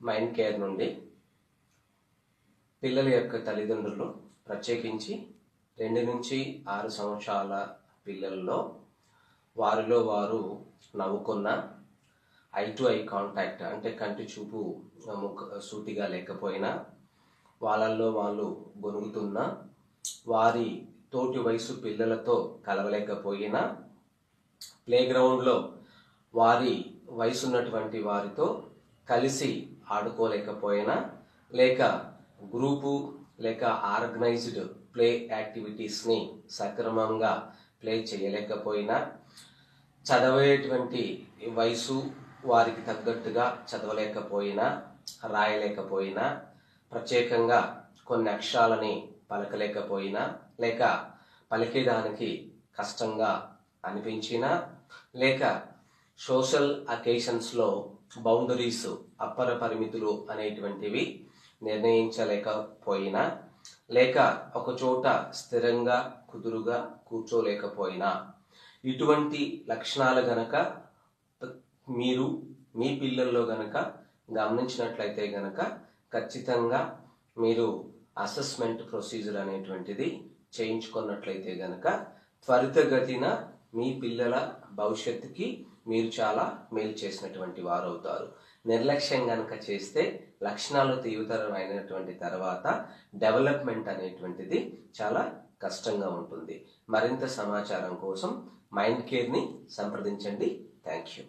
Mind care నుండి పిల్లల యొక్క తల్లిదండ్రులు ప్రత్యేకించి 2 నుంచి 6 సంవత్సరాల పిల్లల్లో వారిలో వారు నవ్వుకున్న ఐ టు ఐ కాంటాక్ట్ అంటే కంటి చూపు సూటిగా లేకపోయినా వాళ్ళల్లో వాళ్ళు గొనుగుతున్న వారి తోటి వయసు పిల్లలతో కలవలేకపోయినా ప్లేగ్రౌండ్లో వారి వయసున్నటువంటి వారితో కలిసి ఆడుకోలేకపోయినా లేక గ్రూపు లేక ఆర్గనైజ్డ్ ప్లే యాక్టివిటీస్ని సక్రమంగా ప్లే చేయలేకపోయినా చదివేటువంటి వయసు వారికి తగ్గట్టుగా చదవలేకపోయినా రాయలేకపోయినా ప్రత్యేకంగా కొన్ని అక్షరాలని పలకలేకపోయినా లేక పలికేదానికి కష్టంగా అనిపించినా లేక సోషల్ అకేషన్స్లో బౌండరీస్ అప్పర పరిమితులు అనేటువంటివి నిర్ణయించలేకపోయినా లేక ఒక చోట స్థిరంగా కుదురుగా కూర్చోలేకపోయినా ఇటువంటి లక్షణాలు గనక మీరు మీ పిల్లల్లో గనక గమనించినట్లయితే గనక ఖచ్చితంగా మీరు అసెస్మెంట్ ప్రొసీజర్ అనేటువంటిది చేయించుకున్నట్లయితే గనక త్వరితగతిన మీ పిల్లల భవిష్యత్తుకి మీరు చాలా మేలు చేసినటువంటి వారు అవుతారు. నిర్లక్ష్యం గనక చేస్తే లక్షణాలు తీవ్రమైనటువంటి తర్వాత డెవలప్మెంట్ అనేటువంటిది చాలా కష్టంగా ఉంటుంది. మరింత సమాచారం కోసం మైండ్ కేర్ని సంప్రదించండి. Thank you.